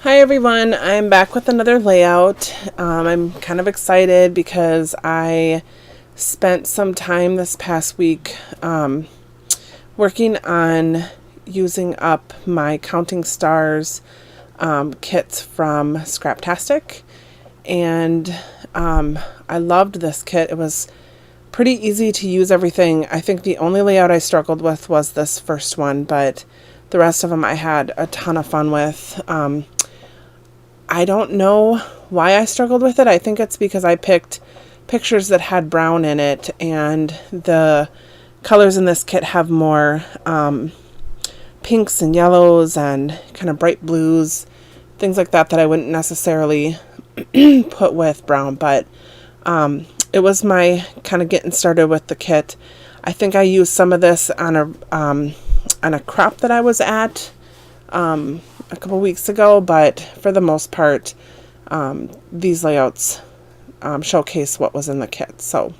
Hi everyone, I'm back with another layout. I'm kind of excited because I spent some time this past week working on using up my Counting Stars kits from Scraptastic, and I loved this kit. It was pretty easy to use everything. I think the only layout I struggled with was this first one, but the rest of them I had a ton of fun with. I don't know why I struggled with it. I think it's because I picked pictures that had brown in it, and the colors in this kit have more pinks and yellows and kind of bright blues, things like that I wouldn't necessarily put with brown, but it was my kind of getting started with the kit. I think I used some of this on a crop that I was at a couple weeks ago, but for the most part, these layouts showcase what was in the kit. So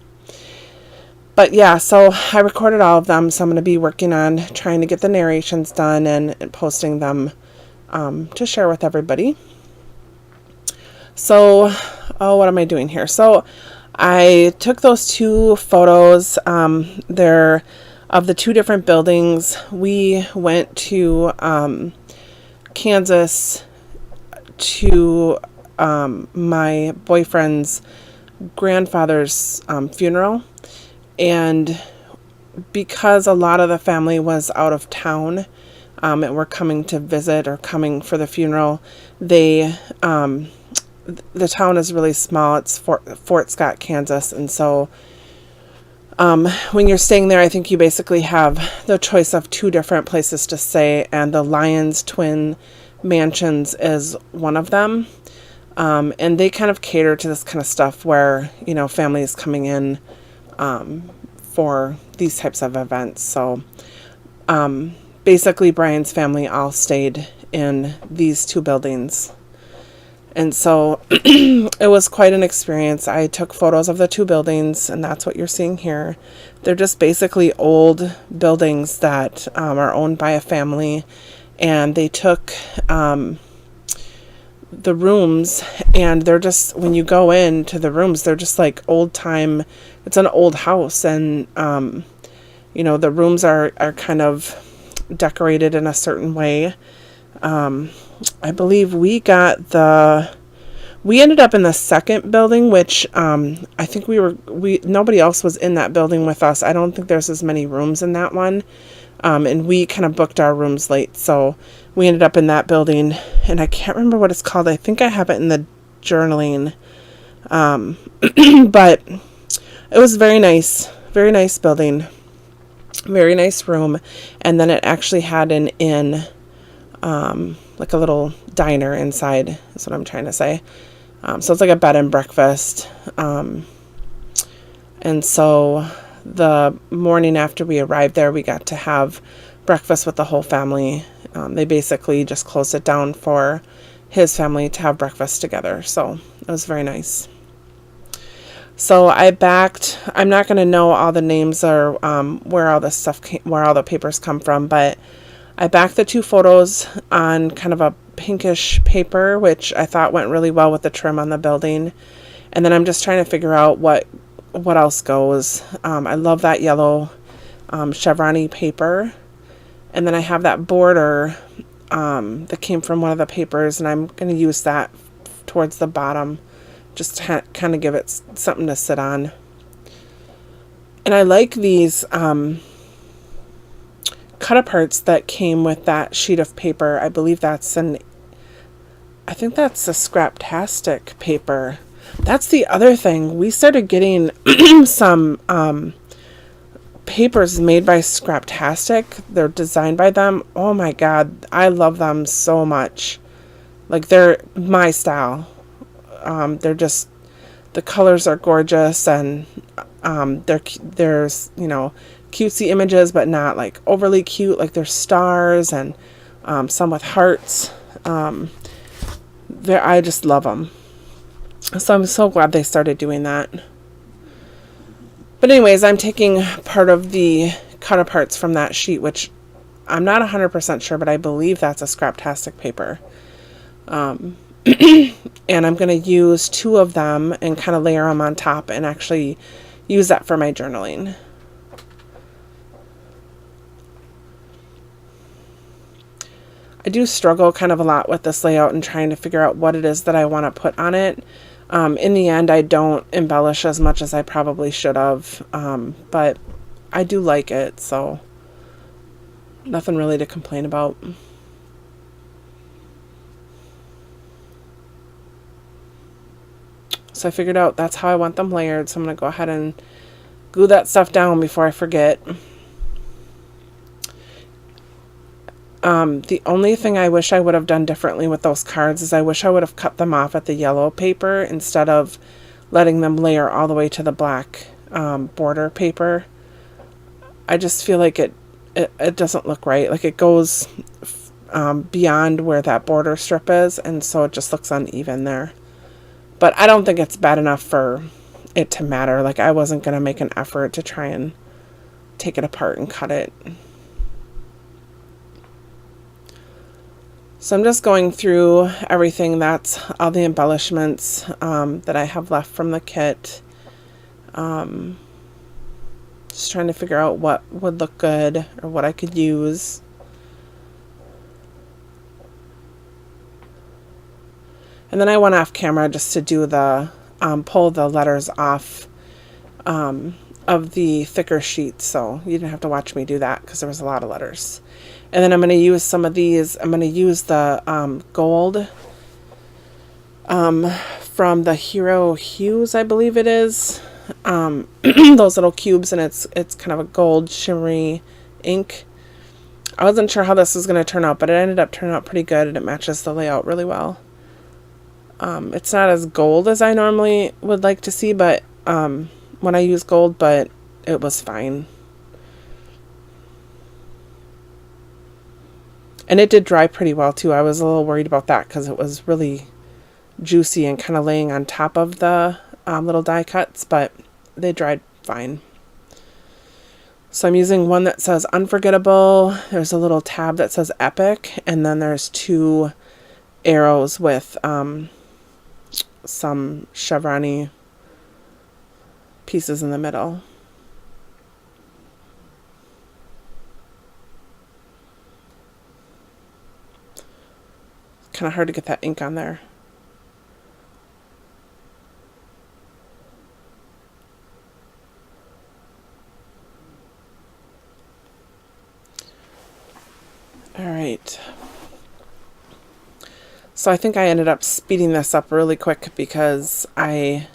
I recorded all of them, so I'm going to be working on trying to get the narrations done and posting them to share with everybody. So, what am I doing here? So I took those two photos. They're of the two different buildings. We went to Kansas to my boyfriend's grandfather's funeral, and because a lot of the family was out of town and were coming to visit or coming for the funeral, the town is really small. It's Fort Scott, Kansas, and so when you're staying there, I think you basically have the choice of two different places to stay, and the Lyons Twin Mansions is one of them. And they kind of cater to this kind of stuff where, families coming in for these types of events. So basically, Brian's family all stayed in these two buildings. And so it was quite an experience. I took photos of the two buildings, and that's what you're seeing here. They're just basically old buildings that are owned by a family, and they took the rooms, and they're just, when you go into the rooms, they're just like old time. It's an old house, and the rooms are kind of decorated in a certain way. I believe we ended up in the second building, which I think nobody else was in that building with us. I don't think there's as many rooms in that one. And we kind of booked our rooms late, so we ended up in that building, and I can't remember what it's called. I think I have it in the journaling. But it was very nice building, very nice room. And then it actually had an inn, like a little diner inside, is what I'm trying to say. So it's like a bed and breakfast. And so the morning after we arrived there, we got to have breakfast with the whole family. They basically just closed it down for his family to have breakfast together. So it was very nice. So I'm not going to know all the names or where all this stuff where all the papers come from, but I backed the two photos on kind of a pinkish paper, which I thought went really well with the trim on the building. And then I'm just trying to figure out what else goes. I love that yellow chevron-y paper. And then I have that border that came from one of the papers, and I'm going to use that towards the bottom, just to kind of give it something to sit on. And I like these cut-aparts that came with that sheet of paper. I believe I think that's a Scraptastic paper. That's the other thing. We started getting some papers made by Scraptastic. They're designed by them. Oh my God, I love them so much. Like, they're my style. The colors are gorgeous, and there's cutesy images, but not like overly cute. Like, there's stars and some with hearts. I just love them. So I'm so glad they started doing that. But anyways, I'm taking part of the cut aparts from that sheet, which I'm not 100% sure, but I believe that's a Scraptastic paper. And I'm going to use 2 of them and kind of layer them on top and actually use that for my journaling. I do struggle kind of a lot with this layout and trying to figure out what it is that I want to put on it. In the end, I don't embellish as much as I probably should have, but I do like it, so nothing really to complain about. So I figured out that's how I want them layered, so I'm going to go ahead and glue that stuff down before I forget. The only thing I wish I would have done differently with those cards is I wish I would have cut them off at the yellow paper instead of letting them layer all the way to the black border paper. I just feel like it doesn't look right. Like it goes beyond where that border strip is, and so it just looks uneven there. But I don't think it's bad enough for it to matter. Like I wasn't going to make an effort to try and take it apart and cut it. So I'm just going through everything. That's all the embellishments that I have left from the kit. Just trying to figure out what would look good or what I could use. And then I went off camera just to do the, pull the letters off of the thicker sheet. So you didn't have to watch me do that because there was a lot of letters. And then I'm going to use some of these. I'm going to use the gold from the Hero Hues, I believe it is. Those little cubes, and it's kind of a gold shimmery ink. I wasn't sure how this was going to turn out, but it ended up turning out pretty good, and it matches the layout really well. It's not as gold as I normally would like to see, but when I use gold, but it was fine. And it did dry pretty well too. I was a little worried about that because it was really juicy and kind of laying on top of the little die cuts, but they dried fine. So I'm using one that says Unforgettable. There's a little tab that says Epic, and then there's 2 arrows with some chevron-y pieces in the middle. Kind of hard to get that ink on there. All right. So I think I ended up speeding this up really quick because I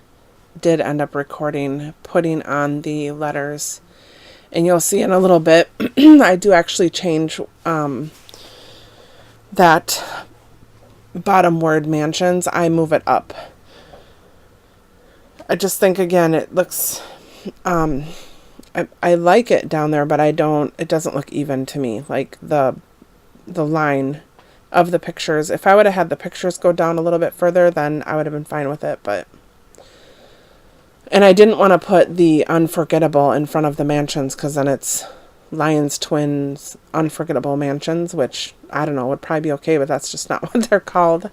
did end up recording, putting on the letters. And you'll see in a little bit, I do actually change that bottom word mansions. I move it up. I just think, again, it looks, I like it down there, but it doesn't look even to me. Like the line of the pictures. If I would have had the pictures go down a little bit further, then I would have been fine with it, but... And I didn't want to put the Unforgettable in front of the mansions because then it's Lions Twins Unforgettable Mansions, which, I don't know, would probably be okay, but that's just not what they're called.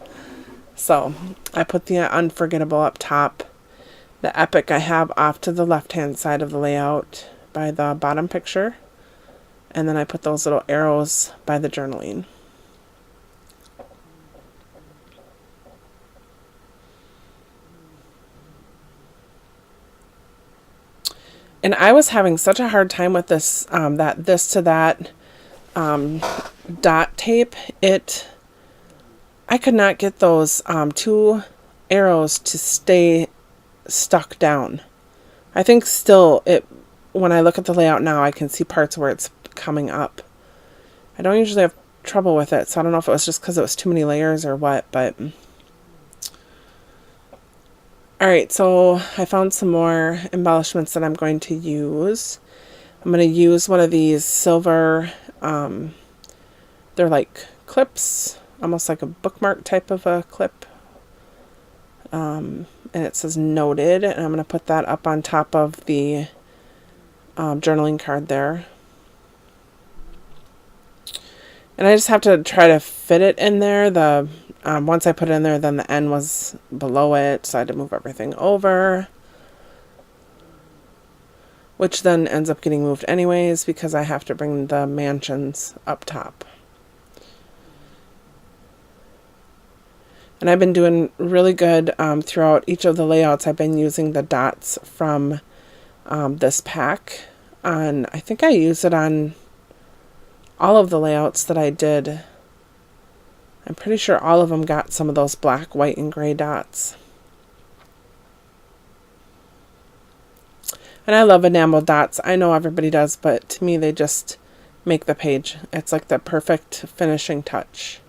So I put the Unforgettable up top. The Epic I have off to the left-hand side of the layout by the bottom picture. And then I put those little arrows by the journaling. And I was having such a hard time with this, that this to that dot tape. I could not get those 2 arrows to stay stuck down. I think still when I look at the layout now, I can see parts where it's coming up. I don't usually have trouble with it, so I don't know if it was just because it was too many layers or what, but... Alright, so I found some more embellishments that I'm going to use. I'm going to use one of these silver, they're like clips, almost like a bookmark type of a clip. And it says Noted, and I'm going to put that up on top of the journaling card there. And I just have to try to fit it in there. once I put it in there, then the N was below it, so I had to move everything over, which then ends up getting moved anyways because I have to bring the mansions up top. And I've been doing really good throughout each of the layouts. I've been using the dots from this pack on, I think I used it on all of the layouts that I did. I'm pretty sure all of them got some of those black, white, and gray dots. And I love enamel dots. I know everybody does, but to me they just make the page. It's like the perfect finishing touch.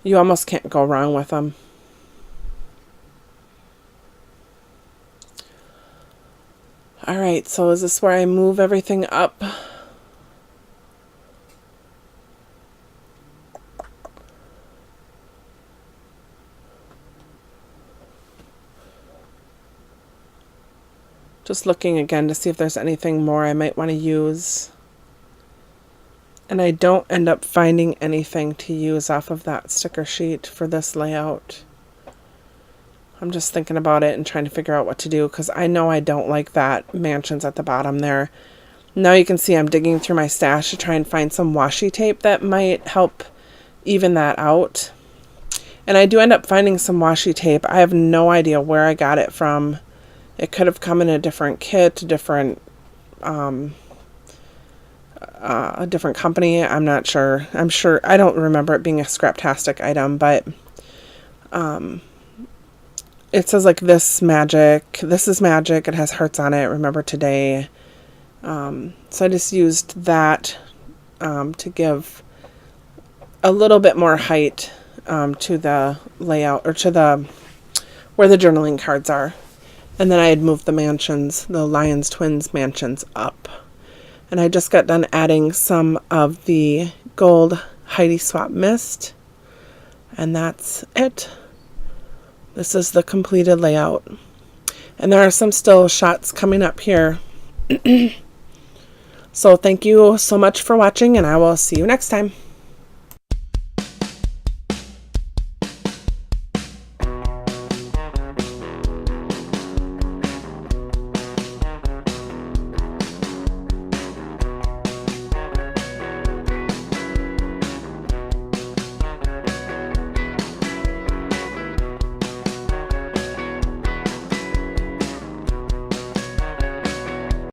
You almost can't go wrong with them. Alright, so is this where I move everything up? Just looking again to see if there's anything more I might want to use. And I don't end up finding anything to use off of that sticker sheet for this layout. I'm just thinking about it and trying to figure out what to do because I know I don't like that mansions at the bottom there. Now you can see I'm digging through my stash to try and find some washi tape that might help even that out. And I do end up finding some washi tape. I have no idea where I got it from. It could have come in a different kit, a different company. I'm not sure. I'm sure I don't remember it being a Scraptastic item, but it says like this is magic. It has hearts on it. Remember today. So I just used that to give a little bit more height to the layout or to the where the journaling cards are. And then I had moved the mansions, the Lions Twins mansions up. And I just got done adding some of the gold Heidi Swap mist. And that's it. This is the completed layout. And there are some still shots coming up here. So thank you so much for watching, and I will see you next time.